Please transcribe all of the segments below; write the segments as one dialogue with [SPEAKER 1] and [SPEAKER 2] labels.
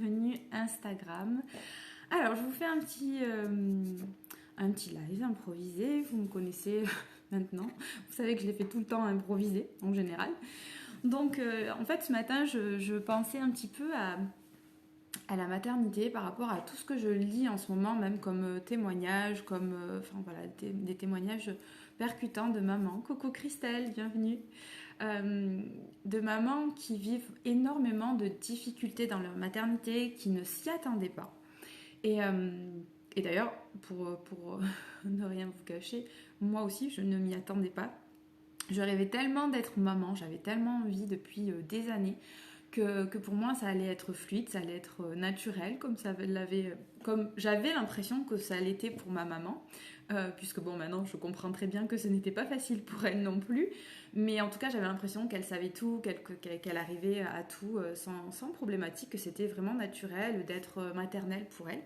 [SPEAKER 1] bienvenue Instagram. Alors je vous fais un petit live improvisé, vous me connaissez maintenant, vous savez que je l'ai fait tout le temps improvisé en général. Donc en fait ce matin je pensais un petit peu à la maternité par rapport à tout ce que je lis en ce moment, même comme témoignages, comme des témoignages percutants de mamans. Coucou Christelle, bienvenue. De mamans qui vivent énormément de difficultés dans leur maternité, qui ne s'y attendaient pas. Et d'ailleurs, pour ne rien vous cacher, moi aussi, je ne m'y attendais pas. Je rêvais tellement d'être maman, j'avais tellement envie depuis des années que pour moi, ça allait être fluide, ça allait être naturel, comme j'avais l'impression que ça l'était pour ma maman. Puisque bon, maintenant, je comprends très bien que ce n'était pas facile pour elle non plus. Mais en tout cas, j'avais l'impression qu'elle savait tout, qu'elle arrivait à tout sans problématique, que c'était vraiment naturel d'être maternelle pour elle.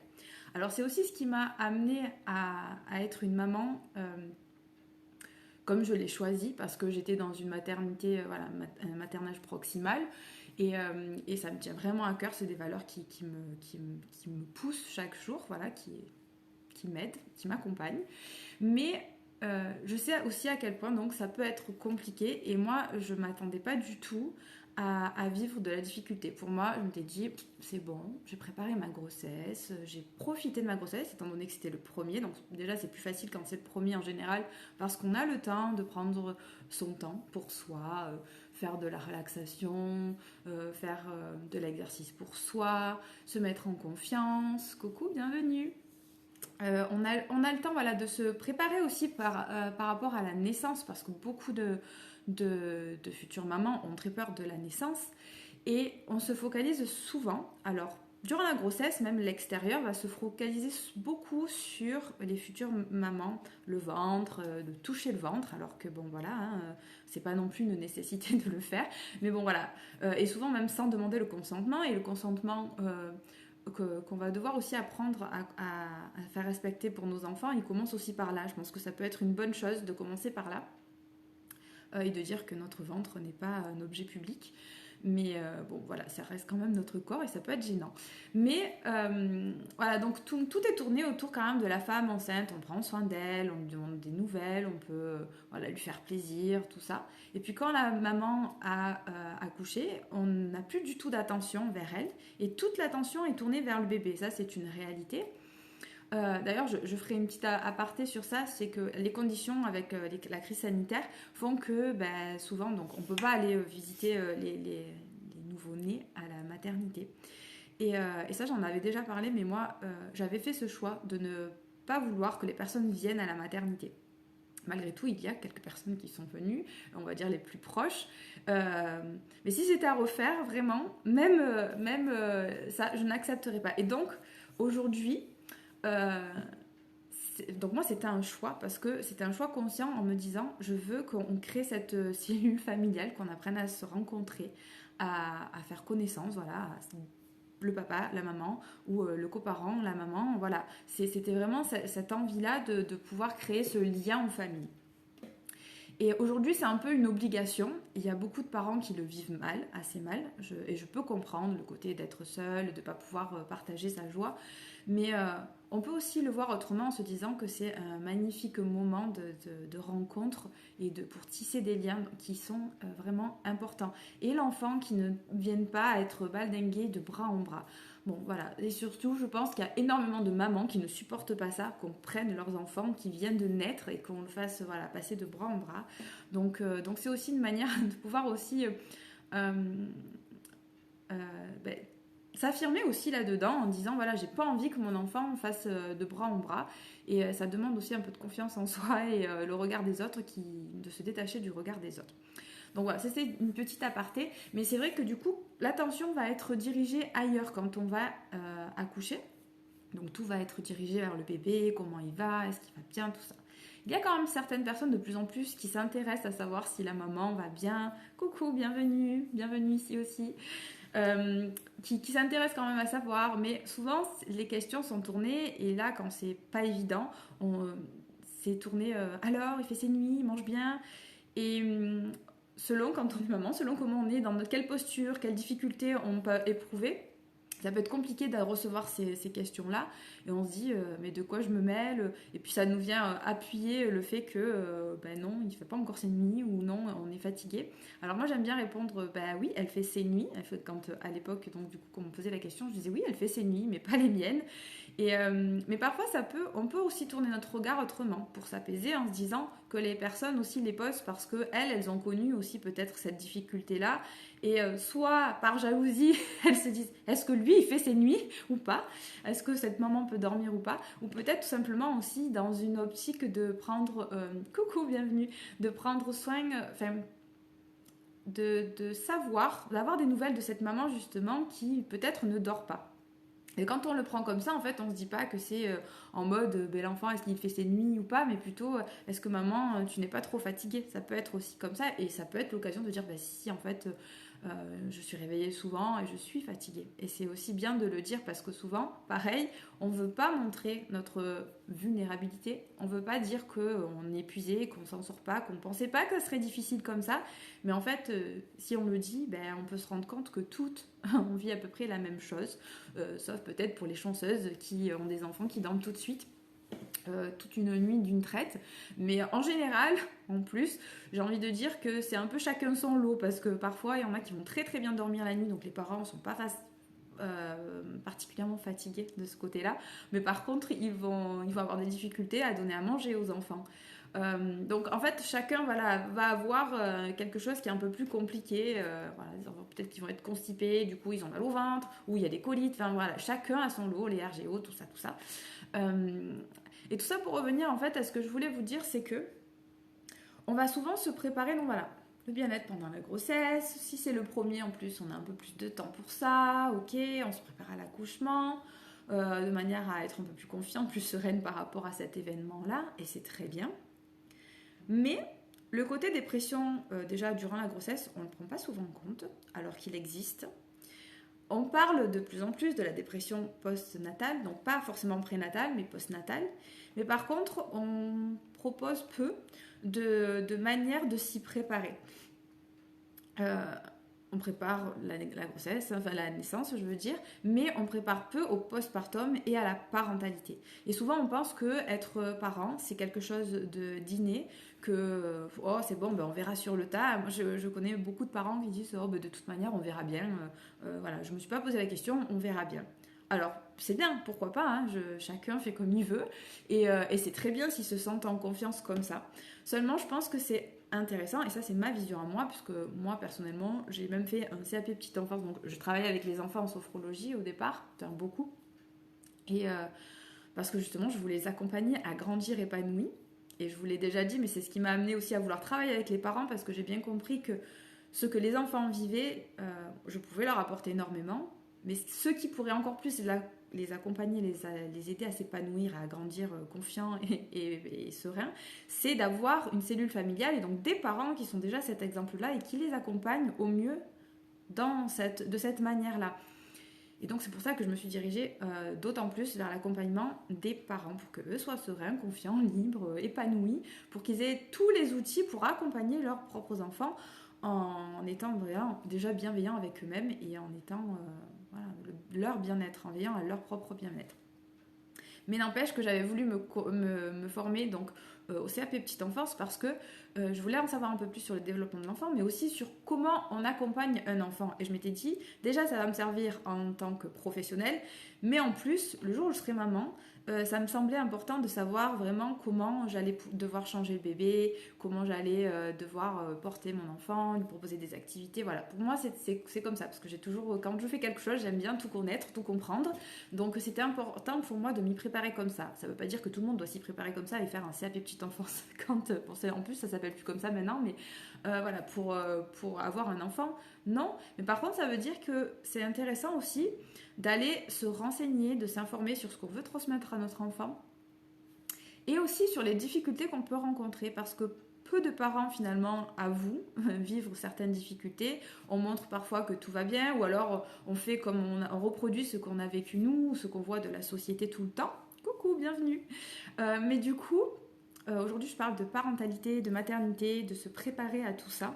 [SPEAKER 1] Alors c'est aussi ce qui m'a amenée à être une maman comme je l'ai choisi, parce que j'étais dans une maternité, un maternage proximal, et ça me tient vraiment à cœur, c'est des valeurs qui me poussent chaque jour, voilà, qui m'aident, qui m'accompagnent. Mais je sais aussi à quel point donc ça peut être compliqué, et moi je ne m'attendais pas du tout à vivre de la difficulté. Pour moi, je m'étais dit, c'est bon, j'ai préparé ma grossesse, j'ai profité de ma grossesse, étant donné que c'était le premier, donc déjà c'est plus facile quand c'est le premier en général, parce qu'on a le temps de prendre son temps pour soi, faire de la relaxation, faire de l'exercice pour soi, se mettre en confiance. Coucou, bienvenue. On a le temps, voilà, de se préparer aussi par rapport à la naissance, parce que beaucoup de futures mamans ont très peur de la naissance, et on se focalise souvent, alors durant la grossesse, même l'extérieur va se focaliser beaucoup sur les futures mamans, le ventre, de toucher le ventre, alors que bon voilà, c'est pas non plus une nécessité de le faire, mais bon voilà, et souvent même sans demander le consentement, et le consentement qu'on va devoir aussi apprendre à faire respecter pour nos enfants, il commence aussi par là. Je pense que ça peut être une bonne chose de commencer par là, et de dire que notre ventre n'est pas un objet public. Mais bon, voilà, ça reste quand même notre corps et ça peut être gênant. Mais voilà, donc tout est tourné autour quand même de la femme enceinte. On prend soin d'elle, on lui demande des nouvelles, on peut voilà, lui faire plaisir, tout ça. Et puis quand la maman a accouché, on n'a plus du tout d'attention vers elle. Et toute l'attention est tournée vers le bébé. Ça, c'est une réalité. D'ailleurs, je ferai une petite aparté sur ça, c'est que les conditions avec la crise sanitaire font que souvent, donc, on ne peut pas aller visiter les nouveau-nés à la maternité. Et ça, j'en avais déjà parlé, mais moi, j'avais fait ce choix de ne pas vouloir que les personnes viennent à la maternité. Malgré tout, il y a quelques personnes qui sont venues, on va dire les plus proches. Mais si c'était à refaire, vraiment, même ça, je n'accepterais pas. Et donc, aujourd'hui, donc moi c'était un choix, parce que c'était un choix conscient, en me disant je veux qu'on crée cette cellule familiale, qu'on apprenne à se rencontrer, à faire connaissance, voilà, le papa, la maman, ou le coparent, la maman, voilà. C'était vraiment cette envie-là de pouvoir créer ce lien en famille. Et aujourd'hui, c'est un peu une obligation. Il y a beaucoup de parents qui le vivent mal, assez mal, et je peux comprendre le côté d'être seul, de ne pas pouvoir partager sa joie. Mais on peut aussi le voir autrement, en se disant que c'est un magnifique moment de rencontre et pour tisser des liens qui sont vraiment importants. Et l'enfant qui ne vienne pas être baldingué de bras en bras. Bon, voilà. Et surtout, je pense qu'il y a énormément de mamans qui ne supportent pas ça, qu'on prenne leurs enfants qui viennent de naître et qu'on le fasse passer de bras en bras. Donc c'est aussi une manière de pouvoir aussi s'affirmer aussi là-dedans, en disant voilà, j'ai pas envie que mon enfant fasse de bras en bras. Et ça demande aussi un peu de confiance en soi et le regard des autres, de se détacher du regard des autres. Donc voilà, c'était une petite aparté, mais c'est vrai que du coup, l'attention va être dirigée ailleurs quand on va accoucher. Donc tout va être dirigé vers le bébé, comment il va, est-ce qu'il va bien, tout ça. Il y a quand même certaines personnes de plus en plus qui s'intéressent à savoir si la maman va bien. Coucou, bienvenue ici aussi. Qui s'intéressent quand même à savoir, mais souvent les questions sont tournées, et là quand c'est pas évident, c'est tourné alors il fait ses nuits, il mange bien, et selon quand on est maman, selon comment on est, dans quelle posture, quelles difficultés on peut éprouver, Ça peut être compliqué de recevoir ces questions-là et on se dit mais de quoi je me mêle? Et puis ça nous vient appuyer le fait que ben non, il ne fait pas encore ses nuits ou non, on est fatigué. Alors moi j'aime bien répondre ben oui, elle fait ses nuits. Elle fait, quand à l'époque, donc du coup, quand on me posait la question, je disais oui, elle fait ses nuits, mais pas les miennes. Mais parfois on peut aussi tourner notre regard autrement pour s'apaiser en se disant que les personnes aussi les posent parce que elles ont connu aussi peut-être cette difficulté-là et soit par jalousie elles se disent est-ce que lui il fait ses nuits ou pas, est-ce que cette maman peut dormir ou pas, ou peut-être tout simplement aussi dans une optique de prendre coucou bienvenue, de prendre soin, de savoir, d'avoir des nouvelles de cette maman justement qui peut-être ne dort pas. Et quand on le prend comme ça, en fait, on se dit pas que c'est en mode bel enfant, est-ce qu'il fait ses nuits ou pas, mais plutôt est-ce que maman, tu n'es pas trop fatiguée? Ça peut être aussi comme ça, et ça peut être l'occasion de dire bah si, en fait, je suis réveillée souvent et je suis fatiguée. Et c'est aussi bien de le dire parce que souvent, pareil, on veut pas montrer notre vulnérabilité, on veut pas dire qu'on est épuisé, qu'on s'en sort pas, qu'on pensait pas que ce serait difficile comme ça, mais en fait, si on le dit, ben, on peut se rendre compte que toutes, on vit à peu près la même chose. Sauf peut-être pour les chanceuses qui ont des enfants qui dorment tout de suite, toute une nuit d'une traite. Mais en général, en plus, j'ai envie de dire que c'est un peu chacun son lot, parce que parfois, il y en a qui vont très très bien dormir la nuit, donc les parents ne sont pas particulièrement fatigués de ce côté-là. Mais par contre, ils vont avoir des difficultés à donner à manger aux enfants. Donc en fait chacun va avoir quelque chose qui est un peu plus compliqué, voilà, peut-être qu'ils vont être constipés, du coup ils ont mal au ventre, ou il y a des colites, enfin voilà, chacun a son lot, les RGO, tout ça. Et tout ça pour revenir en fait à ce que je voulais vous dire, c'est que on va souvent se préparer, donc voilà, le bien-être pendant la grossesse, si c'est le premier en plus on a un peu plus de temps pour ça, ok, on se prépare à l'accouchement, de manière à être un peu plus confiante, plus sereine par rapport à cet événement-là, et c'est très bien. Mais le côté dépression, déjà durant la grossesse, on ne le prend pas souvent en compte, alors qu'il existe. On parle de plus en plus de la dépression post-natale, donc pas forcément prénatale, mais post-natale. Mais par contre, on propose peu de manières de s'y préparer. On prépare la grossesse, enfin la naissance, je veux dire, mais on prépare peu au postpartum et à la parentalité. Et souvent, on pense que être parent, c'est quelque chose d'inné, que oh, c'est bon, ben, on verra sur le tas. Moi, je connais beaucoup de parents qui disent oh, ben, de toute manière, on verra bien. Voilà, je me suis pas posé la question, on verra bien. Alors, c'est bien, pourquoi pas, hein, chacun fait comme il veut, et c'est très bien s'ils se sentent en confiance comme ça. Seulement, je pense que c'est intéressant, et ça c'est ma vision à moi, puisque moi personnellement j'ai même fait un CAP petite enfance, donc je travaillais avec les enfants en sophrologie au départ, enfin beaucoup, et parce que justement je voulais les accompagner à grandir épanouis, et je vous l'ai déjà dit, mais c'est ce qui m'a amené aussi à vouloir travailler avec les parents, parce que j'ai bien compris que ce que les enfants vivaient, je pouvais leur apporter énormément, mais ceux qui pourraient encore plus les accompagner, les aider à s'épanouir, à grandir confiants et sereins, c'est d'avoir une cellule familiale et donc des parents qui sont déjà cet exemple-là et qui les accompagnent au mieux de cette manière-là. Et donc c'est pour ça que je me suis dirigée d'autant plus vers l'accompagnement des parents pour qu'eux soient sereins, confiants, libres, épanouis, pour qu'ils aient tous les outils pour accompagner leurs propres enfants en étant déjà bienveillants avec eux-mêmes et en étant voilà, leur bien-être, en veillant à leur propre bien-être. Mais n'empêche que j'avais voulu me former donc, au CAP Petite Enfance parce que je voulais en savoir un peu plus sur le développement de l'enfant, mais aussi sur comment on accompagne un enfant. Et je m'étais dit, déjà ça va me servir en tant que professionnelle, mais en plus, le jour où je serai maman, ça me semblait important de savoir vraiment comment j'allais devoir changer le bébé, comment j'allais devoir porter mon enfant, lui proposer des activités. Voilà, pour moi c'est comme ça, parce que j'ai toujours, quand je fais quelque chose, j'aime bien tout connaître, tout comprendre. Donc c'était important pour moi de m'y préparer comme ça. Ça ne veut pas dire que tout le monde doit s'y préparer comme ça et faire un CAP petite enfance. En plus, ça s'appelle plus comme ça maintenant, mais voilà, pour avoir un enfant, non. Mais par contre, ça veut dire que c'est intéressant aussi d'aller se renseigner, de s'informer sur ce qu'on veut transmettre à notre enfant et aussi sur les difficultés qu'on peut rencontrer parce que peu de parents finalement avouent vivre certaines difficultés. On montre parfois que tout va bien ou alors on fait comme on reproduit ce qu'on a vécu nous, ce qu'on voit de la société tout le temps. Coucou, bienvenue. Mais du coup, aujourd'hui je parle de parentalité, de maternité, de se préparer à tout ça.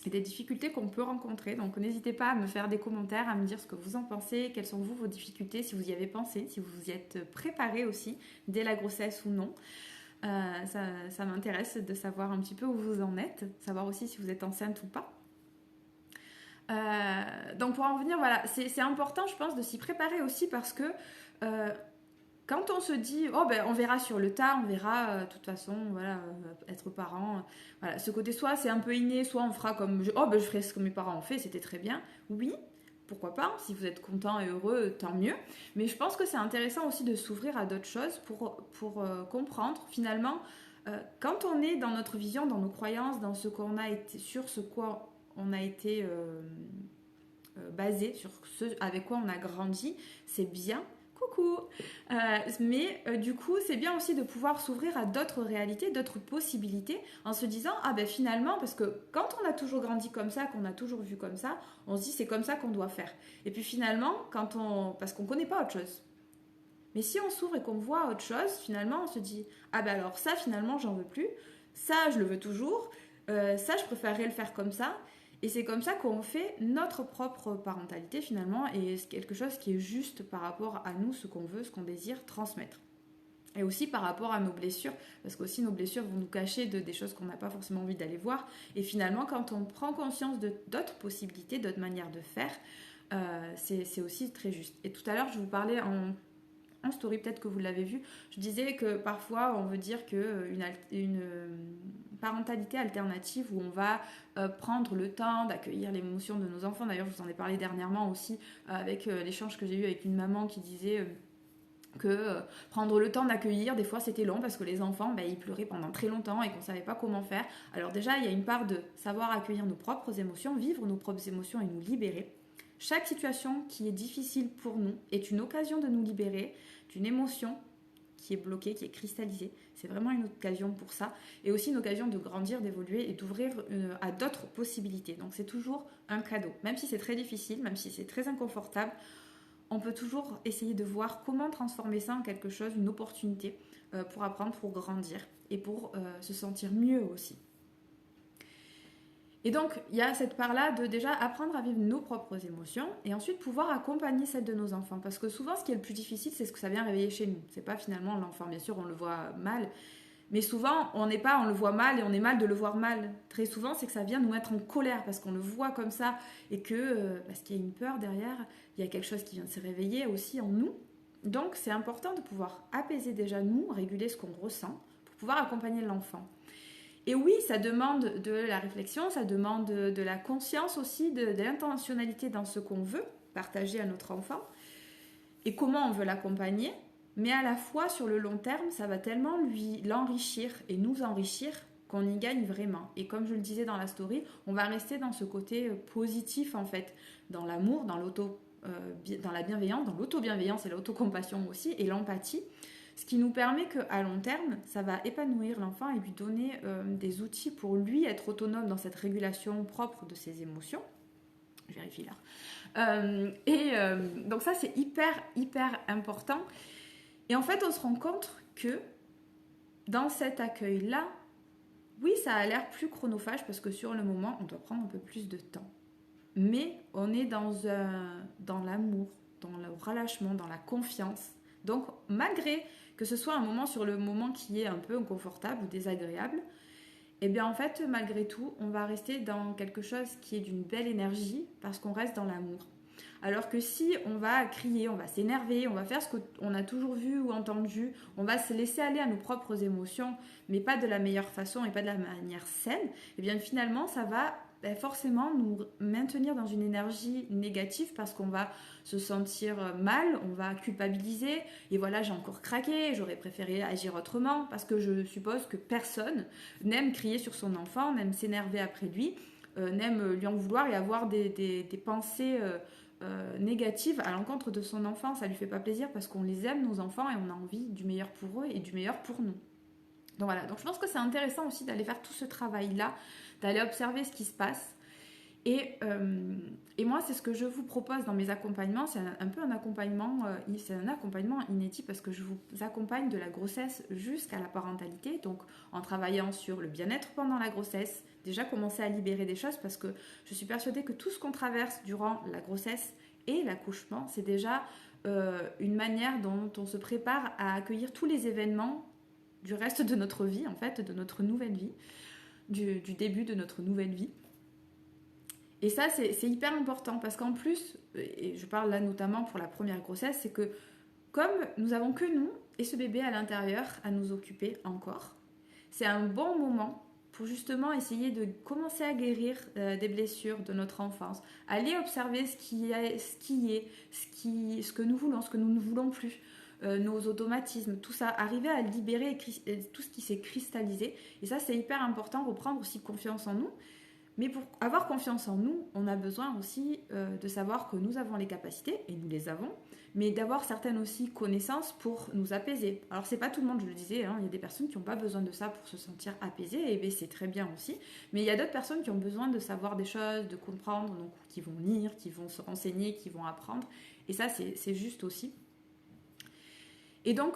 [SPEAKER 1] et des difficultés qu'on peut rencontrer. Donc n'hésitez pas à me faire des commentaires, à me dire ce que vous en pensez, quelles sont vos difficultés, si vous y avez pensé, si vous y êtes préparé aussi dès la grossesse ou non. Ça m'intéresse de savoir un petit peu où vous en êtes, savoir aussi si vous êtes enceinte ou pas. Donc pour en revenir, voilà, c'est important, je pense, de s'y préparer aussi parce que quand on se dit, oh ben on verra sur le tas, on verra, de toute façon, voilà, être parent, voilà, ce côté soit c'est un peu inné, soit on fera comme, oh ben je ferai ce que mes parents ont fait, c'était très bien. Oui, pourquoi pas, si vous êtes content et heureux, tant mieux. Mais je pense que c'est intéressant aussi de s'ouvrir à d'autres choses pour comprendre finalement, quand on est dans notre vision, dans nos croyances, dans ce qu'on a été, sur ce quoi on a été basé, sur ce avec quoi on a grandi, c'est bien. Coucou. Mais du coup, c'est bien aussi de pouvoir s'ouvrir à d'autres réalités, d'autres possibilités, en se disant, ah ben finalement, parce que quand on a toujours grandi comme ça, qu'on a toujours vu comme ça, on se dit c'est comme ça qu'on doit faire. Et puis finalement, parce qu'on ne connaît pas autre chose. Mais si on s'ouvre et qu'on voit autre chose, finalement, on se dit, ah ben alors ça, finalement, j'en veux plus, ça, je le veux toujours, ça, je préférerais le faire comme ça. Et c'est comme ça qu'on fait notre propre parentalité finalement, et c'est quelque chose qui est juste par rapport à nous, ce qu'on veut, ce qu'on désire transmettre. Et aussi par rapport à nos blessures, parce qu'aussi nos blessures vont nous cacher des choses qu'on n'a pas forcément envie d'aller voir. Et finalement, quand on prend conscience d'autres possibilités, d'autres manières de faire, c'est aussi très juste. Et tout à l'heure, je vous parlais en story, peut-être que vous l'avez vu, je disais que parfois on veut dire qu'une parentalité alternative où on va prendre le temps d'accueillir l'émotion de nos enfants. D'ailleurs, je vous en ai parlé dernièrement aussi avec l'échange que j'ai eu avec une maman qui disait que prendre le temps d'accueillir, des fois c'était long parce que les enfants, ils pleuraient pendant très longtemps et qu'on ne savait pas comment faire. Alors déjà, il y a une part de savoir accueillir nos propres émotions, vivre nos propres émotions et nous libérer. Chaque situation qui est difficile pour nous est une occasion de nous libérer d'une émotion qui est bloquée, qui est cristallisée. C'est vraiment une occasion pour ça. Et aussi une occasion de grandir, d'évoluer et d'ouvrir à d'autres possibilités. Donc c'est toujours un cadeau. Même si c'est très difficile, même si c'est très inconfortable, on peut toujours essayer de voir comment transformer ça en quelque chose, une opportunité pour apprendre, pour grandir et pour se sentir mieux aussi. Et donc, il y a cette part-là de déjà apprendre à vivre nos propres émotions et ensuite pouvoir accompagner celles de nos enfants. Parce que souvent, ce qui est le plus difficile, c'est ce que ça vient réveiller chez nous. C'est pas finalement l'enfant, bien sûr, on le voit mal. Mais souvent, on le voit mal et on est mal de le voir mal. Très souvent, c'est que ça vient nous mettre en colère parce qu'on le voit comme ça et que, parce qu'il y a une peur derrière, il y a quelque chose qui vient de se réveiller aussi en nous. Donc, c'est important de pouvoir apaiser déjà nous, réguler ce qu'on ressent pour pouvoir accompagner l'enfant. Et oui, ça demande de la réflexion, ça demande de la conscience aussi, de l'intentionnalité dans ce qu'on veut partager à notre enfant et comment on veut l'accompagner. Mais à la fois, sur le long terme, ça va tellement l'enrichir et nous enrichir qu'on y gagne vraiment. Et comme je le disais dans la story, on va rester dans ce côté positif en fait, dans l'amour, dans la bienveillance, dans l'auto-bienveillance et l'autocompassion aussi, et l'empathie. Ce qui nous permet qu'à long terme, ça va épanouir l'enfant et lui donner des outils pour lui être autonome dans cette régulation propre de ses émotions. Je vérifie là. Donc ça, c'est hyper, hyper important. Et en fait, on se rend compte que dans cet accueil-là, oui, ça a l'air plus chronophage parce que sur le moment, on doit prendre un peu plus de temps. Mais on est dans l'amour, dans le relâchement, dans la confiance. Donc, malgré que ce soit un moment sur le moment qui est un peu inconfortable ou désagréable, et bien en fait, malgré tout, on va rester dans quelque chose qui est d'une belle énergie parce qu'on reste dans l'amour. Alors que si on va crier, on va s'énerver, on va faire ce qu'on a toujours vu ou entendu, on va se laisser aller à nos propres émotions, mais pas de la meilleure façon et pas de la manière saine, et bien finalement, ça va forcément nous maintenir dans une énergie négative parce qu'on va se sentir mal, on va culpabiliser et voilà, j'ai encore craqué, j'aurais préféré agir autrement parce que je suppose que personne n'aime crier sur son enfant, n'aime s'énerver après lui, n'aime lui en vouloir et avoir des pensées négatives à l'encontre de son enfant. Ça lui fait pas plaisir parce qu'on les aime, nos enfants, et on a envie du meilleur pour eux et du meilleur pour nous. Donc voilà, donc je pense que c'est intéressant aussi d'aller faire tout ce travail-là, d'aller observer ce qui se passe. Et moi, c'est ce que je vous propose dans mes accompagnements. C'est un peu un accompagnement inédit parce que je vous accompagne de la grossesse jusqu'à la parentalité. Donc en travaillant sur le bien-être pendant la grossesse, déjà commencer à libérer des choses parce que je suis persuadée que tout ce qu'on traverse durant la grossesse et l'accouchement, c'est déjà une manière dont on se prépare à accueillir tous les événements du reste de notre vie, en fait, de notre nouvelle vie, du début de notre nouvelle vie. Et ça, c'est hyper important parce qu'en plus, et je parle là notamment pour la première grossesse, c'est que comme nous avons que nous et ce bébé à l'intérieur à nous occuper encore, c'est un bon moment pour justement essayer de commencer à guérir des blessures de notre enfance, aller observer ce que nous voulons, ce que nous ne voulons plus, nos automatismes, tout ça, arriver à libérer tout ce qui s'est cristallisé. Et ça, c'est hyper important, reprendre aussi confiance en nous. Mais pour avoir confiance en nous, on a besoin aussi de savoir que nous avons les capacités, et nous les avons, mais d'avoir certaines aussi connaissances pour nous apaiser. Alors c'est pas tout le monde, je le disais, hein, il y a des personnes qui n'ont pas besoin de ça pour se sentir apaisées, et bien c'est très bien aussi, mais il y a d'autres personnes qui ont besoin de savoir des choses, de comprendre, donc qui vont lire, qui vont se renseigner, qui vont apprendre, et ça c'est juste aussi. Et donc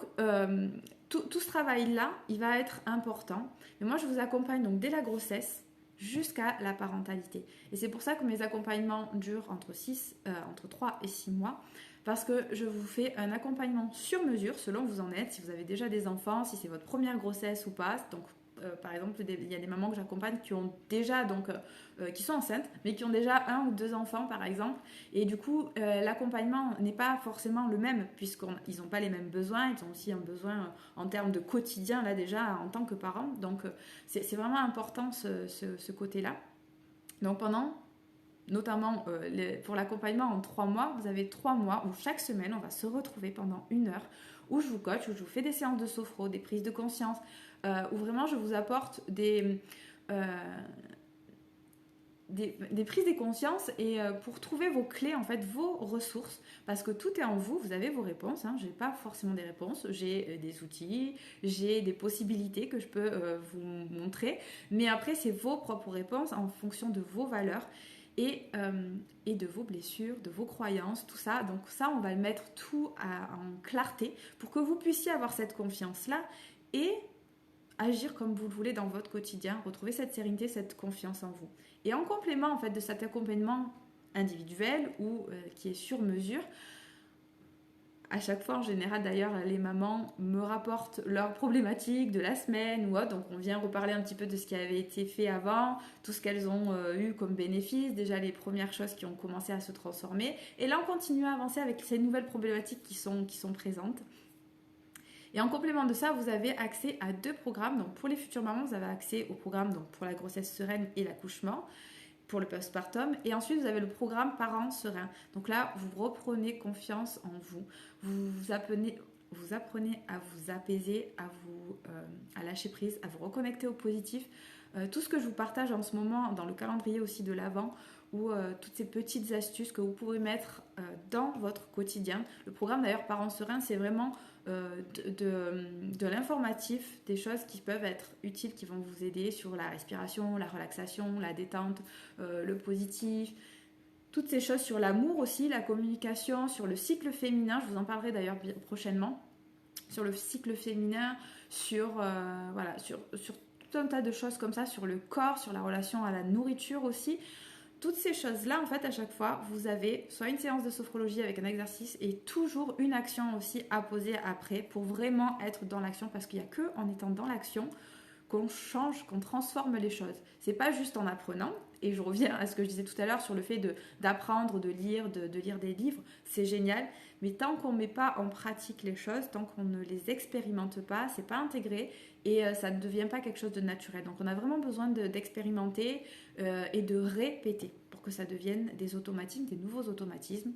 [SPEAKER 1] tout ce travail-là, il va être important, mais moi je vous accompagne donc dès la grossesse, jusqu'à la parentalité. Et c'est pour ça que mes accompagnements durent entre 3 et 6 mois, parce que je vous fais un accompagnement sur mesure, selon où vous en êtes, si vous avez déjà des enfants, si c'est votre première grossesse ou pas. Donc, par exemple, il y a des mamans que j'accompagne qui ont déjà, qui sont enceintes, mais qui ont déjà 1 ou 2 enfants, par exemple. Et du coup, l'accompagnement n'est pas forcément le même, puisqu'ils n'ont pas les mêmes besoins. Ils ont aussi un besoin en termes de quotidien, là, déjà, en tant que parents. Donc, c'est vraiment important, ce côté-là. Donc, notamment pour l'accompagnement en 3 mois, vous avez 3 mois où chaque semaine, on va se retrouver pendant 1 heure, où je vous coach, où je vous fais des séances de sophro, des prises de conscience, où vraiment je vous apporte des prises de conscience et pour trouver vos clés, en fait, vos ressources, parce que tout est en vous, vous avez vos réponses, hein, j'ai pas forcément des réponses, j'ai des outils, j'ai des possibilités que je peux vous montrer, mais après c'est vos propres réponses en fonction de vos valeurs et de vos blessures, de vos croyances, tout ça. Donc ça, on va le mettre tout en clarté pour que vous puissiez avoir cette confiance-là et agir comme vous le voulez dans votre quotidien, retrouver cette sérénité, cette confiance en vous. Et en complément en fait de cet accompagnement individuel ou qui est sur mesure, à chaque fois en général d'ailleurs les mamans me rapportent leurs problématiques de la semaine ou autre, donc on vient reparler un petit peu de ce qui avait été fait avant, tout ce qu'elles ont eu comme bénéfice, déjà les premières choses qui ont commencé à se transformer, et là on continue à avancer avec ces nouvelles problématiques qui sont présentes. Et en complément de ça, vous avez accès à 2 programmes. Donc pour les futures mamans, vous avez accès au programme donc pour la grossesse sereine et l'accouchement, pour le postpartum. Et ensuite, vous avez le programme Parents sereins. Donc là, vous reprenez confiance en vous. Vous apprenez à vous apaiser, à lâcher prise, à vous reconnecter au positif. Tout ce que je vous partage en ce moment dans le calendrier aussi de l'Avent, ou toutes ces petites astuces que vous pouvez mettre dans votre quotidien. Le programme d'ailleurs Parents sereins, c'est vraiment de l'informatif, des choses qui peuvent être utiles, qui vont vous aider sur la respiration, la relaxation, la détente, le positif, toutes ces choses sur l'amour aussi, la communication, sur le cycle féminin, je vous en parlerai d'ailleurs prochainement, sur le cycle féminin, sur tout un tas de choses comme ça, sur le corps, sur la relation à la nourriture aussi. Toutes ces choses-là, en fait, à chaque fois, vous avez soit une séance de sophrologie avec un exercice et toujours une action aussi à poser après pour vraiment être dans l'action, parce qu'il n'y a que en étant dans l'action qu'on change, qu'on transforme les choses. C'est pas juste en apprenant, et je reviens à ce que je disais tout à l'heure sur le fait d'apprendre, de lire des livres, c'est génial, mais tant qu'on ne met pas en pratique les choses, tant qu'on ne les expérimente pas, c'est pas intégré et ça ne devient pas quelque chose de naturel. Donc on a vraiment besoin d'expérimenter et de répéter pour que ça devienne des automatismes, des nouveaux automatismes.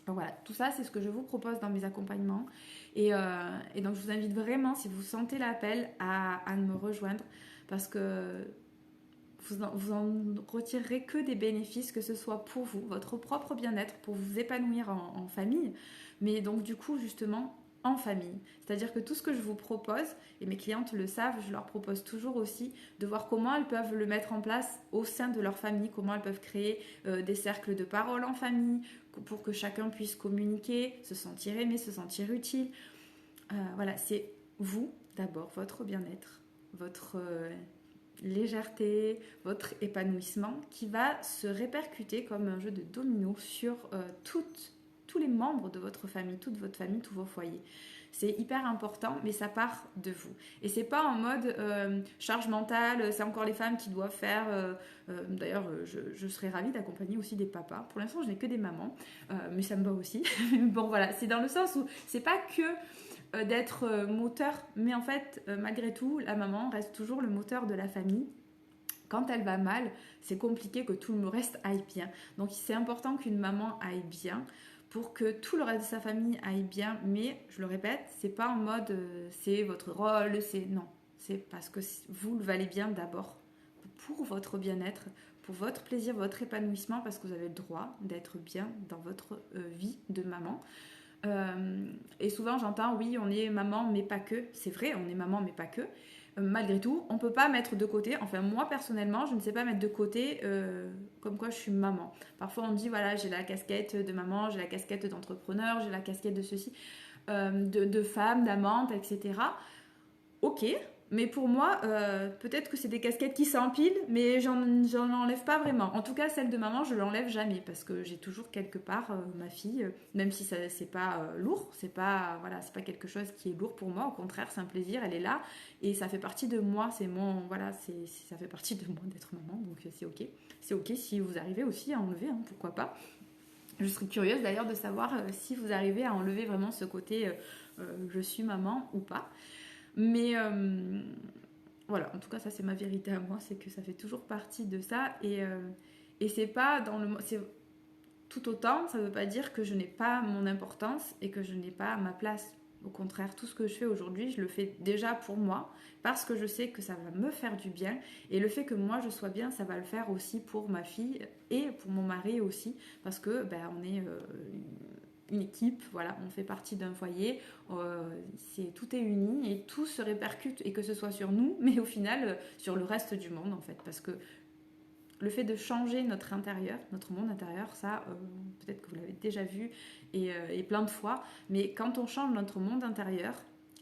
[SPEAKER 1] Donc voilà, tout ça, c'est ce que je vous propose dans mes accompagnements. Et donc, je vous invite vraiment, si vous sentez l'appel, à me rejoindre, parce que vous en retirerez que des bénéfices, que ce soit pour vous, votre propre bien-être, pour vous épanouir en famille, mais donc du coup, justement, en famille. C'est-à-dire que tout ce que je vous propose, et mes clientes le savent, je leur propose toujours aussi de voir comment elles peuvent le mettre en place au sein de leur famille, comment elles peuvent créer des cercles de parole en famille, pour que chacun puisse communiquer, se sentir aimé, se sentir utile. Voilà, c'est vous d'abord, votre bien-être, votre légèreté, votre épanouissement qui va se répercuter comme un jeu de domino sur tous les membres de votre famille, toute votre famille, tous vos foyers. C'est hyper important, mais ça part de vous. Et c'est pas en mode charge mentale, c'est encore les femmes qui doivent faire. D'ailleurs, je serais ravie d'accompagner aussi des papas. Pour l'instant, je n'ai que des mamans, mais ça me va aussi. Bon, voilà, c'est dans le sens où c'est pas que d'être moteur, mais en fait, malgré tout, la maman reste toujours le moteur de la famille. Quand elle va mal, c'est compliqué que tout le reste aille bien. Donc, c'est important qu'une maman aille bien pour que tout le reste de sa famille aille bien. Mais, je le répète, c'est pas en mode c'est votre rôle, c'est non. C'est parce que vous le valez bien d'abord pour votre bien-être, pour votre plaisir, votre épanouissement, parce que vous avez le droit d'être bien dans votre vie de maman. Et souvent j'entends oui on est maman mais pas que, c'est vrai on est maman mais pas que, malgré tout on peut pas mettre de côté, enfin moi personnellement je ne sais pas mettre de côté comme quoi je suis maman. Parfois on dit voilà j'ai la casquette de maman, j'ai la casquette d'entrepreneur, j'ai la casquette de ceci, de femme, d'amante, etc. Ok, mais pour moi, peut-être que c'est des casquettes qui s'empilent, mais j'en enlève pas vraiment. En tout cas, celle de maman, je l'enlève jamais parce que j'ai toujours quelque part ma fille, même si ça c'est pas lourd, c'est pas voilà, c'est pas quelque chose qui est lourd pour moi. Au contraire, c'est un plaisir, elle est là et ça fait partie de moi. C'est mon voilà, ça fait partie de moi d'être maman, donc c'est ok. C'est ok si vous arrivez aussi à enlever, hein, pourquoi pas. Je serais curieuse d'ailleurs de savoir si vous arrivez à enlever vraiment ce côté je suis maman ou pas. Mais voilà, en tout cas, ça c'est ma vérité à moi, c'est que ça fait toujours partie de ça. Et c'est pas dans le. C'est, tout autant, ça veut pas dire que je n'ai pas mon importance et que je n'ai pas ma place. Au contraire, tout ce que je fais aujourd'hui, je le fais déjà pour moi, parce que je sais que ça va me faire du bien. Et le fait que moi je sois bien, ça va le faire aussi pour ma fille et pour mon mari aussi, parce que ben, on est une équipe, voilà, on fait partie d'un foyer, tout est uni et tout se répercute, et que ce soit sur nous, mais au final sur le reste du monde en fait, parce que le fait de changer notre intérieur, notre monde intérieur, ça, peut-être que vous l'avez déjà vu et plein de fois, mais quand on change notre monde intérieur,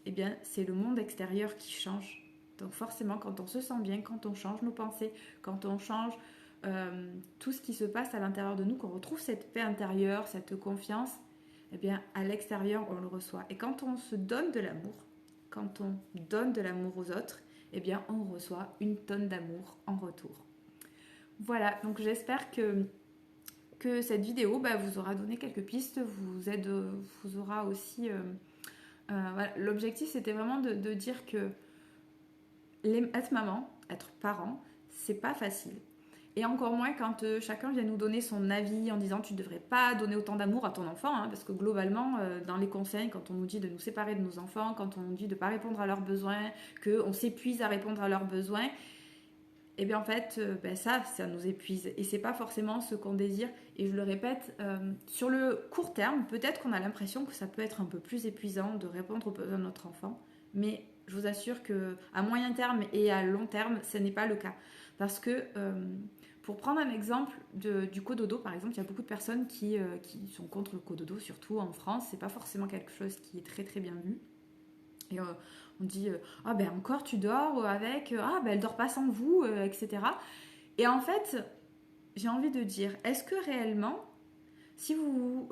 [SPEAKER 1] eh bien c'est le monde extérieur qui change. Donc forcément, quand on se sent bien, quand on change nos pensées, quand on change tout ce qui se passe à l'intérieur de nous, qu'on retrouve cette paix intérieure, cette confiance, eh bien, à l'extérieur, on le reçoit. Et quand on se donne de l'amour, quand on donne de l'amour aux autres, eh bien, on reçoit une tonne d'amour en retour. Voilà, donc j'espère que cette vidéo vous aura donné quelques pistes, vous aura aussi... voilà. L'objectif, c'était vraiment de dire que être maman, être parent, c'est pas facile. Et encore moins quand chacun vient nous donner son avis en disant tu ne devrais pas donner autant d'amour à ton enfant, hein, parce que globalement, dans les conseils, quand on nous dit de nous séparer de nos enfants, quand on nous dit de ne pas répondre à leurs besoins, qu'on s'épuise à répondre à leurs besoins, et bien en fait, ça nous épuise. Et c'est pas forcément ce qu'on désire. Et je le répète, sur le court terme, peut-être qu'on a l'impression que ça peut être un peu plus épuisant de répondre aux besoins de notre enfant, mais je vous assure qu'à moyen terme et à long terme, ce n'est pas le cas. Parce que... pour prendre un exemple du cododo, par exemple, il y a beaucoup de personnes qui sont contre le cododo, surtout en France. C'est pas forcément quelque chose qui est très très bien vu. Et on dit ah ben encore tu dors avec, ah ben elle dort pas sans vous, etc. Et en fait, j'ai envie de dire, est-ce que réellement, si vous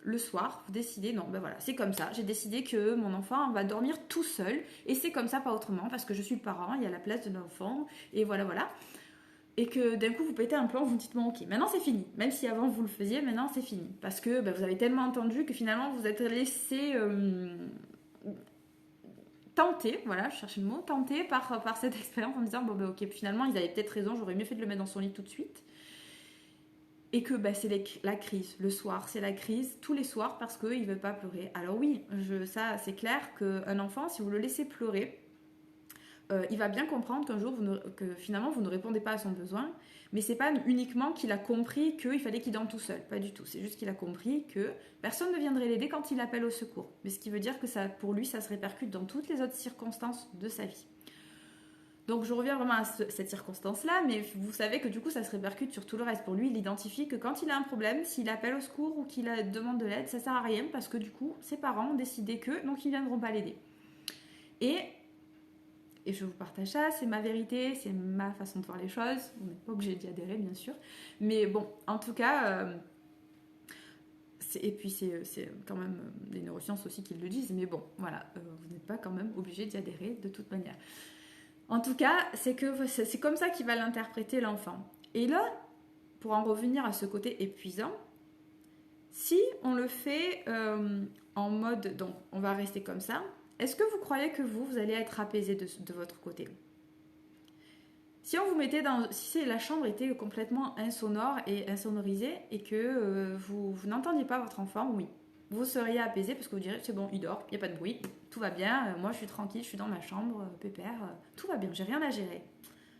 [SPEAKER 1] le soir, vous décidez, non, ben voilà, c'est comme ça, j'ai décidé que mon enfant va dormir tout seul, et c'est comme ça, pas autrement, parce que je suis le parent, il y a la place de l'enfant, et voilà, voilà. Et que d'un coup vous pétez un plan, vous me dites bon ok, maintenant c'est fini. Même si avant vous le faisiez, maintenant c'est fini. Parce que vous avez tellement entendu que finalement vous êtes laissé tenter, voilà, je cherchais le mot, tenter par cette expérience en me disant bon ok, finalement ils avaient peut-être raison, j'aurais mieux fait de le mettre dans son lit tout de suite. Et que c'est la crise, le soir, c'est la crise tous les soirs parce qu'il ne veut pas pleurer. Alors oui, ça c'est clair qu'un enfant, si vous le laissez pleurer, il va bien comprendre qu'un jour, que finalement, vous ne répondez pas à son besoin, mais c'est pas uniquement qu'il a compris qu'il fallait qu'il dorme tout seul, pas du tout. C'est juste qu'il a compris que personne ne viendrait l'aider quand il appelle au secours. Mais ce qui veut dire que ça, pour lui, ça se répercute dans toutes les autres circonstances de sa vie. Donc je reviens vraiment à cette circonstance-là, mais vous savez que du coup, ça se répercute sur tout le reste. Pour lui, il identifie que quand il a un problème, s'il appelle au secours ou qu'il demande de l'aide, ça sert à rien parce que du coup, ses parents ont décidé que, donc ils ne viendront pas l'aider. Et Et je vous partage ça, c'est ma vérité, c'est ma façon de voir les choses. Vous n'êtes pas obligé d'y adhérer, bien sûr. Mais bon, en tout cas, et puis c'est quand même les neurosciences aussi qui le disent. Mais bon, voilà, vous n'êtes pas quand même obligé d'y adhérer de toute manière. En tout cas, c'est comme ça qu'il va l'interpréter l'enfant. Et là, pour en revenir à ce côté épuisant, si on le fait en mode, donc on va rester comme ça, est-ce que vous croyez que vous allez être apaisé de votre côté? Si on vous mettait si la chambre était complètement insonore et insonorisée et que vous n'entendiez pas votre enfant, oui, vous seriez apaisé parce que vous direz c'est bon, il dort, il n'y a pas de bruit, tout va bien, moi je suis tranquille, je suis dans ma chambre, pépère, tout va bien, j'ai rien à gérer.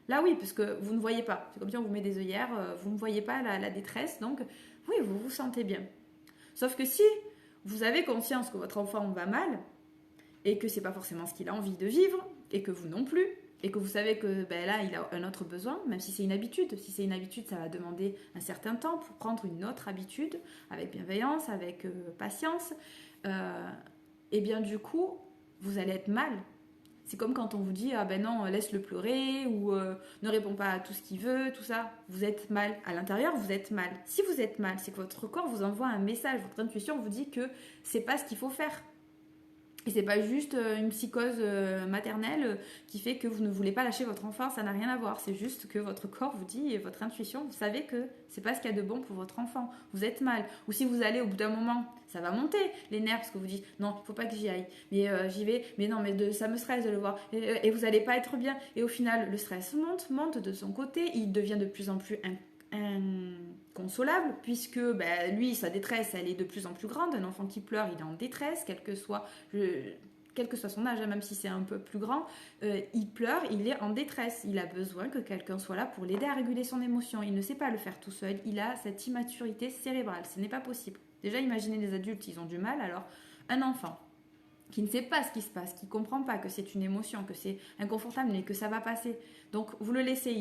[SPEAKER 1] Là oui, parce que vous ne voyez pas, c'est comme si on vous met des œillères, vous ne voyez pas la détresse, donc oui, vous vous sentez bien. Sauf que si vous avez conscience que votre enfant va mal et que c'est pas forcément ce qu'il a envie de vivre et que vous non plus, et que vous savez que là, il a un autre besoin, même si c'est une habitude. Si c'est une habitude, ça va demander un certain temps pour prendre une autre habitude, avec bienveillance, avec patience. Et bien du coup, vous allez être mal. C'est comme quand on vous dit, ah ben non, laisse-le pleurer, ou ne réponds pas à tout ce qu'il veut, tout ça. Vous êtes mal. À l'intérieur, vous êtes mal. Si vous êtes mal, c'est que votre corps vous envoie un message. Votre intuition vous dit que c'est pas ce qu'il faut faire. Et c'est pas juste une psychose maternelle qui fait que vous ne voulez pas lâcher votre enfant, ça n'a rien à voir. C'est juste que votre corps vous dit, et votre intuition, vous savez que c'est pas ce qu'il y a de bon pour votre enfant. Vous êtes mal. Ou si vous allez au bout d'un moment, ça va monter les nerfs parce que vous dites, non, il faut pas que j'y aille. Mais j'y vais, mais non, mais ça me stresse de le voir. Et vous allez pas être bien. Et au final, le stress monte de son côté. Il devient de plus en plus inconsolable puisque lui, sa détresse, elle est de plus en plus grande. Un enfant qui pleure, il est en détresse, quel que soit son âge, même si c'est un peu plus grand, il pleure, il est en détresse. Il a besoin que quelqu'un soit là pour l'aider à réguler son émotion. Il ne sait pas le faire tout seul. Il a cette immaturité cérébrale. Ce n'est pas possible. Déjà, imaginez les adultes, ils ont du mal. Alors, un enfant qui ne sait pas ce qui se passe, qui ne comprend pas que c'est une émotion, que c'est inconfortable, mais que ça va passer. Donc, vous le laissez,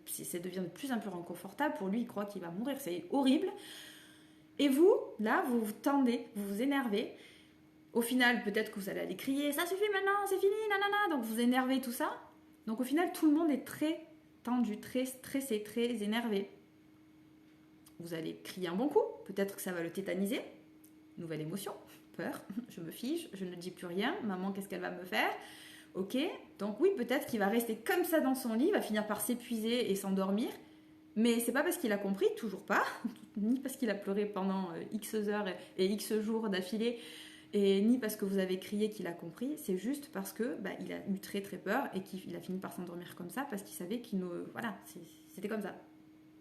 [SPEAKER 1] ça devient de plus en plus inconfortable. Pour lui, il croit qu'il va mourir, c'est horrible. Et vous, là, vous vous tendez, vous vous énervez. Au final, peut-être que vous allez aller crier, ça suffit maintenant, c'est fini, nanana. Donc, vous énervez tout ça. Donc, au final, tout le monde est très tendu, très stressé, très énervé. Vous allez crier un bon coup, peut-être que ça va le tétaniser. Nouvelle émotion. Peur, je me fige, je ne dis plus rien, maman qu'est-ce qu'elle va me faire? Ok, donc oui, peut-être qu'il va rester comme ça dans son lit, il va finir par s'épuiser et s'endormir, mais c'est pas parce qu'il a compris, toujours pas, ni parce qu'il a pleuré pendant X heures et X jours d'affilée, et ni parce que vous avez crié qu'il a compris, c'est juste parce que il a eu très très peur et qu'il a fini par s'endormir comme ça parce qu'il savait c'était comme ça.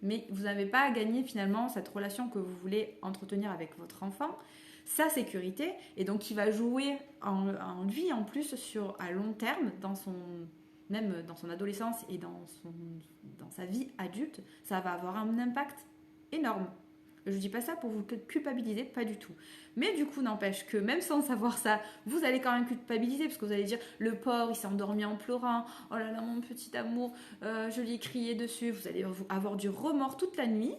[SPEAKER 1] Mais vous n'avez pas à gagner finalement cette relation que vous voulez entretenir avec votre enfant, sa sécurité, et donc il va jouer en lui en plus à long terme, même dans son adolescence et dans sa vie adulte, ça va avoir un impact énorme. Je ne dis pas ça pour vous culpabiliser, pas du tout. Mais du coup, n'empêche que même sans savoir ça, vous allez quand même culpabiliser parce que vous allez dire le pauvre, il s'est endormi en pleurant. Oh là là, mon petit amour, je lui ai crié dessus. Vous allez avoir du remords toute la nuit.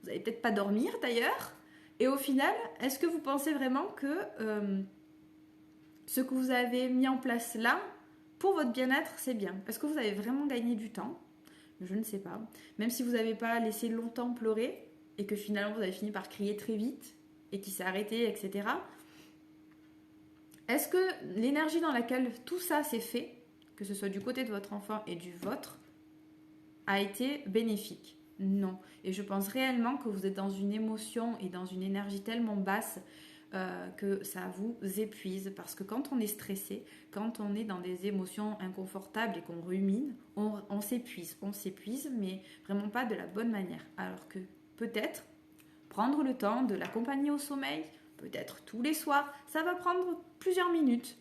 [SPEAKER 1] Vous n'allez peut-être pas dormir d'ailleurs. Et au final, est-ce que vous pensez vraiment que ce que vous avez mis en place là, pour votre bien-être, c'est bien? Est-ce que vous avez vraiment gagné du temps? Je ne sais pas. Même si vous n'avez pas laissé longtemps pleurer, et que finalement vous avez fini par crier très vite et qu'il s'est arrêté, etc. Est-ce que l'énergie dans laquelle tout ça s'est fait, que ce soit du côté de votre enfant et du vôtre, a été bénéfique? Non. Et je pense réellement que vous êtes dans une émotion et dans une énergie tellement basse que ça vous épuise. Parce que quand on est stressé, quand on est dans des émotions inconfortables et qu'on rumine, on s'épuise. On s'épuise, mais vraiment pas de la bonne manière. Alors que peut-être prendre le temps de l'accompagner au sommeil, peut-être tous les soirs, ça va prendre plusieurs minutes.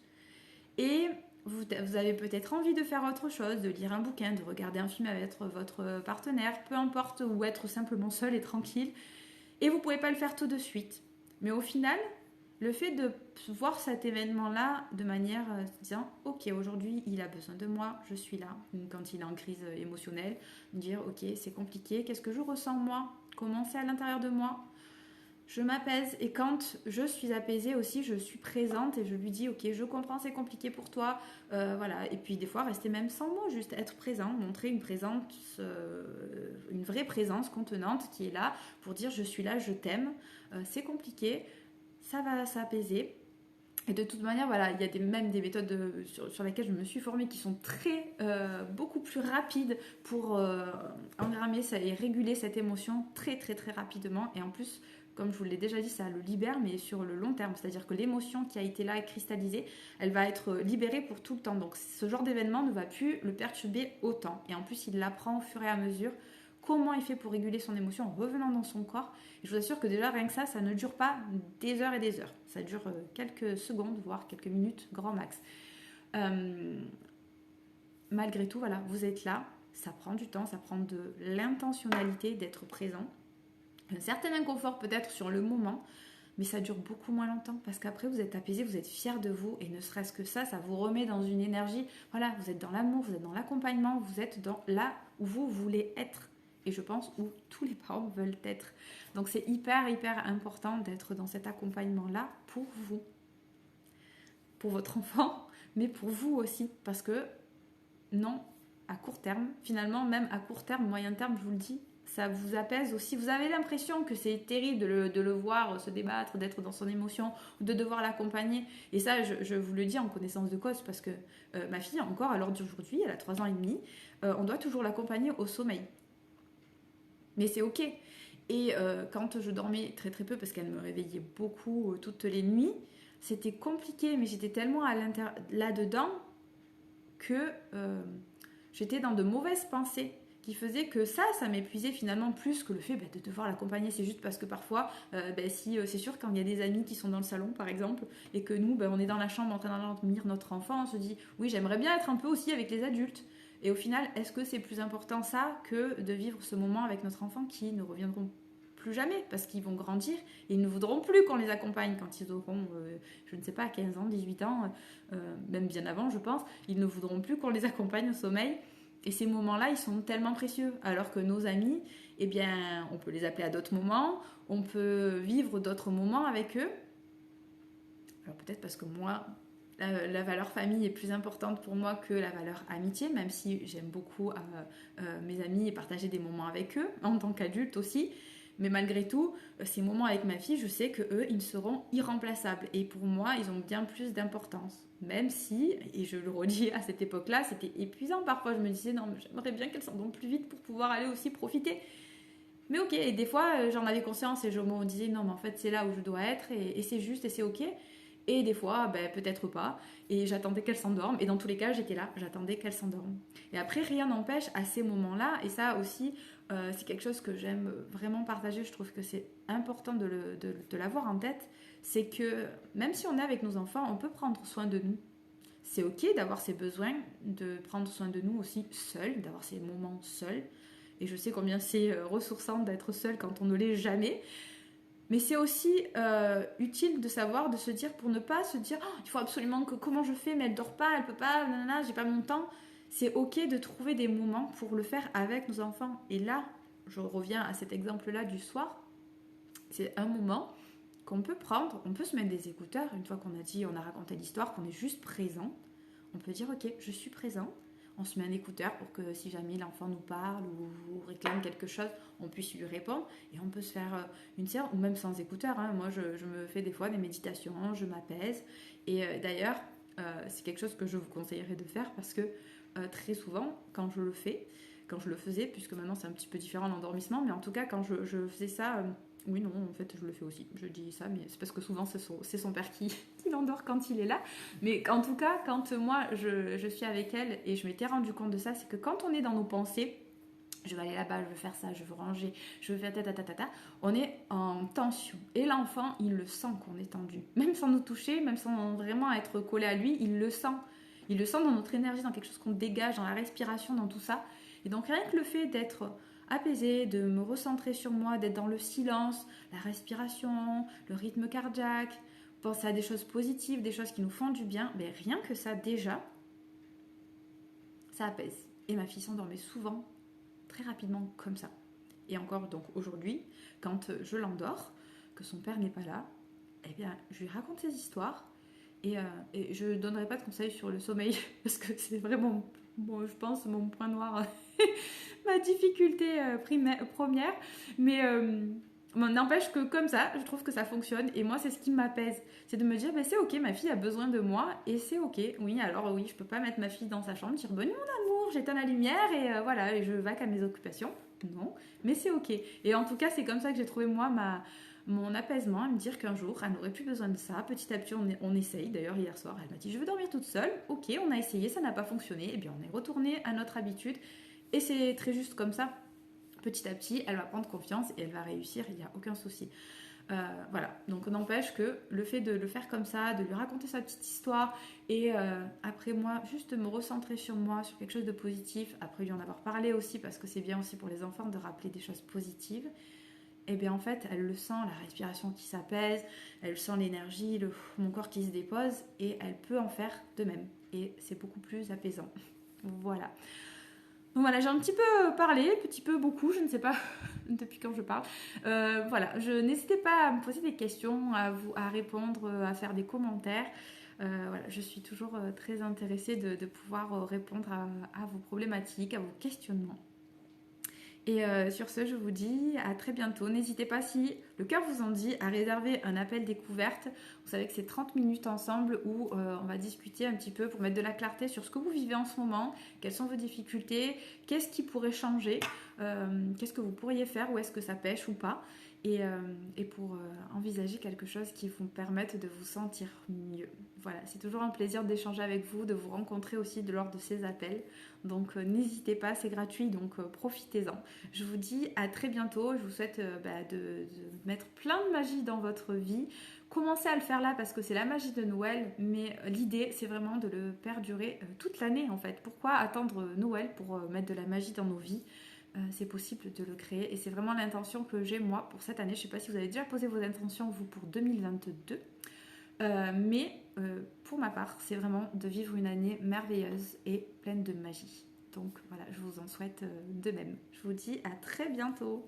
[SPEAKER 1] Et vous avez peut-être envie de faire autre chose, de lire un bouquin, de regarder un film avec votre partenaire, peu importe, ou être simplement seul et tranquille. Et vous ne pouvez pas le faire tout de suite. Mais au final, le fait de voir cet événement-là de manière disant « Ok, aujourd'hui, il a besoin de moi, je suis là. » Quand il est en crise émotionnelle, dire « Ok, c'est compliqué, qu'est-ce que je ressens moi? Comment c'est à l'intérieur de moi? je m'apaise et quand je suis apaisée aussi, je suis présente et je lui dis ok, je comprends, c'est compliqué pour toi, voilà. Et puis des fois rester même sans mots, juste être présent, montrer une présence, une vraie présence contenante qui est là pour dire je suis là, je t'aime, c'est compliqué, ça va s'apaiser. Et de toute manière, voilà, il y a même des méthodes sur lesquelles je me suis formée qui sont beaucoup plus rapides pour engrammer ça et réguler cette émotion très très très rapidement. Et en plus, comme je vous l'ai déjà dit, ça le libère, mais sur le long terme. C'est-à-dire que l'émotion qui a été là et cristallisée, elle va être libérée pour tout le temps. Donc ce genre d'événement ne va plus le perturber autant. Et en plus, il l'apprend au fur et à mesure comment il fait pour réguler son émotion en revenant dans son corps. Et je vous assure que déjà, rien que ça ne dure pas des heures et des heures. Ça dure quelques secondes, voire quelques minutes, grand max. Malgré tout, voilà, vous êtes là, ça prend du temps, ça prend de l'intentionnalité d'être présent. Un certain inconfort peut-être sur le moment, mais ça dure beaucoup moins longtemps parce qu'après vous êtes apaisé, vous êtes fier de vous et ne serait-ce que ça vous remet dans une énergie. Voilà, vous êtes dans l'amour, vous êtes dans l'accompagnement, vous êtes dans là où vous voulez être. Et je pense où tous les parents veulent être. Donc c'est hyper, hyper important d'être dans cet accompagnement-là pour vous. Pour votre enfant, mais pour vous aussi. Parce que non, à court terme, finalement, même à court terme, moyen terme, je vous le dis, ça vous apaise aussi. Vous avez l'impression que c'est terrible de le voir se débattre, d'être dans son émotion, ou de devoir l'accompagner. Et ça, je vous le dis en connaissance de cause, parce que ma fille, encore à l'heure d'aujourd'hui, elle a 3 ans et demi, on doit toujours l'accompagner au sommeil. Mais c'est ok. Et quand je dormais très très peu, parce qu'elle me réveillait beaucoup toutes les nuits, c'était compliqué, mais j'étais tellement là-dedans que j'étais dans de mauvaises pensées qui faisaient que ça m'épuisait finalement plus que le fait de devoir l'accompagner. C'est juste parce que parfois, si c'est sûr quand il y a des amis qui sont dans le salon par exemple, et que nous, on est dans la chambre en train d'endormir notre enfant, on se dit oui, j'aimerais bien être un peu aussi avec les adultes. Et au final, est-ce que c'est plus important ça que de vivre ce moment avec notre enfant qui ne reviendront plus jamais parce qu'ils vont grandir et ils ne voudront plus qu'on les accompagne quand ils auront, je ne sais pas, 15 ans, 18 ans, même bien avant je pense, ils ne voudront plus qu'on les accompagne au sommeil. Et ces moments-là, ils sont tellement précieux. Alors que nos amis, eh bien, on peut les appeler à d'autres moments, on peut vivre d'autres moments avec eux. Alors peut-être parce que moi, la valeur famille est plus importante pour moi que la valeur amitié, même si j'aime beaucoup mes amis et partager des moments avec eux, en tant qu'adulte aussi. Mais malgré tout, ces moments avec ma fille, je sais qu'eux, ils seront irremplaçables. Et pour moi, ils ont bien plus d'importance. Même si, et je le redis à cette époque-là, c'était épuisant. Parfois, je me disais, non, mais j'aimerais bien qu'elle s'endorme plus vite pour pouvoir aller aussi profiter. Mais ok, et des fois, j'en avais conscience et je me disais, non, mais en fait, c'est là où je dois être et c'est juste et c'est ok. Et des fois, peut-être pas. Et j'attendais qu'elle s'endorme. Et dans tous les cas, j'étais là, j'attendais qu'elle s'endorme. Et après, rien n'empêche à ces moments-là, et ça aussi, c'est quelque chose que j'aime vraiment partager, je trouve que c'est important de l'avoir en tête, c'est que même si on est avec nos enfants, on peut prendre soin de nous. C'est ok d'avoir ces besoins, de prendre soin de nous aussi seul, d'avoir ces moments seuls. Et je sais combien c'est ressourçant d'être seul quand on ne l'est jamais. Mais c'est aussi utile de savoir, de se dire, pour ne pas se dire oh, il faut absolument que comment je fais, mais elle dort pas, elle peut pas, nanana, j'ai pas mon temps. C'est ok de trouver des moments pour le faire avec nos enfants. Et là, je reviens à cet exemple-là du soir. C'est un moment qu'on peut prendre, on peut se mettre des écouteurs, une fois qu'on a dit, on a raconté l'histoire, qu'on est juste présent. On peut dire ok, je suis présent. On se met un écouteur pour que si jamais l'enfant nous parle ou réclame quelque chose, on puisse lui répondre. Et on peut se faire une séance, ou même sans écouteur. Hein. Moi, je me fais des fois des méditations, je m'apaise. Et d'ailleurs, c'est quelque chose que je vous conseillerais de faire parce que très souvent, quand je le faisais, puisque maintenant c'est un petit peu différent l'endormissement, mais en tout cas, quand je faisais ça... oui, non, en fait, je le fais aussi. Je dis ça, mais c'est parce que souvent, c'est son père qui l'endort quand il est là. Mais en tout cas, quand moi, je suis avec elle et je m'étais rendu compte de ça, c'est que quand on est dans nos pensées, je vais aller là-bas, je veux faire ça, je veux ranger, je veux faire ta, on est en tension. Et l'enfant, il le sent qu'on est tendu. Même sans nous toucher, même sans vraiment être collé à lui, il le sent. Il le sent dans notre énergie, dans quelque chose qu'on dégage, dans la respiration, dans tout ça. Et donc, rien que le fait d'être apaisée, de me recentrer sur moi, d'être dans le silence, la respiration, le rythme cardiaque, penser à des choses positives, des choses qui nous font du bien, rien que ça déjà, ça apaise. Et ma fille s'endormait souvent, très rapidement comme ça. Et encore donc aujourd'hui, quand je l'endors, que son père n'est pas là, eh bien, je lui raconte ses histoires et je ne donnerai pas de conseils sur le sommeil parce que c'est vraiment, bon, je pense, mon point noir, ma difficulté première. Mais n'empêche que comme ça, je trouve que ça fonctionne et moi, c'est ce qui m'apaise. C'est de me dire, bah, c'est ok, ma fille a besoin de moi et c'est ok. Oui, alors oui, je peux pas mettre ma fille dans sa chambre, dire, bonne nuit mon amour, j'éteins la lumière et voilà, et je vaque à mes occupations. Non, mais c'est ok. Et en tout cas, c'est comme ça que j'ai trouvé moi mon apaisement, à me dire qu'un jour, elle n'aurait plus besoin de ça. Petit à petit, on essaye. D'ailleurs, hier soir, elle m'a dit, je veux dormir toute seule. Ok, on a essayé, ça n'a pas fonctionné. Eh bien, on est retourné à notre habitude. Et c'est très juste comme ça. Petit à petit, elle va prendre confiance et elle va réussir, il n'y a aucun souci. Voilà, donc n'empêche que le fait de le faire comme ça, de lui raconter sa petite histoire et après moi, juste me recentrer sur moi, sur quelque chose de positif, après lui en avoir parlé aussi parce que c'est bien aussi pour les enfants de rappeler des choses positives, et bien en fait elle le sent, la respiration qui s'apaise, elle sent l'énergie, mon corps qui se dépose et elle peut en faire de même et c'est beaucoup plus apaisant. Voilà. Donc voilà, j'ai un petit peu parlé, petit peu beaucoup, je ne sais pas depuis quand je parle. Voilà, n'hésitez pas à me poser des questions, à répondre, à faire des commentaires. Voilà, je suis toujours très intéressée de pouvoir répondre à vos problématiques, à vos questionnements. Et sur ce, je vous dis à très bientôt. N'hésitez pas, si le cœur vous en dit, à réserver un appel découverte. Vous savez que c'est 30 minutes ensemble où on va discuter un petit peu pour mettre de la clarté sur ce que vous vivez en ce moment, quelles sont vos difficultés, qu'est-ce qui pourrait changer, qu'est-ce que vous pourriez faire, où est-ce que ça pêche ou pas. Et pour envisager quelque chose qui vous permette de vous sentir mieux. Voilà, c'est toujours un plaisir d'échanger avec vous, de vous rencontrer aussi lors de ces appels. Donc n'hésitez pas, c'est gratuit, donc profitez-en. Je vous dis à très bientôt. Je vous souhaite de mettre plein de magie dans votre vie. Commencez à le faire là parce que c'est la magie de Noël, mais l'idée c'est vraiment de le perdurer toute l'année en fait. Pourquoi attendre Noël pour mettre de la magie dans nos vies ? C'est possible de le créer et c'est vraiment l'intention que j'ai moi pour cette année. Je ne sais pas si vous avez déjà posé vos intentions vous pour 2022, mais pour ma part c'est vraiment de vivre une année merveilleuse et pleine de magie. Donc voilà, je vous en souhaite de même. Je vous dis à très bientôt.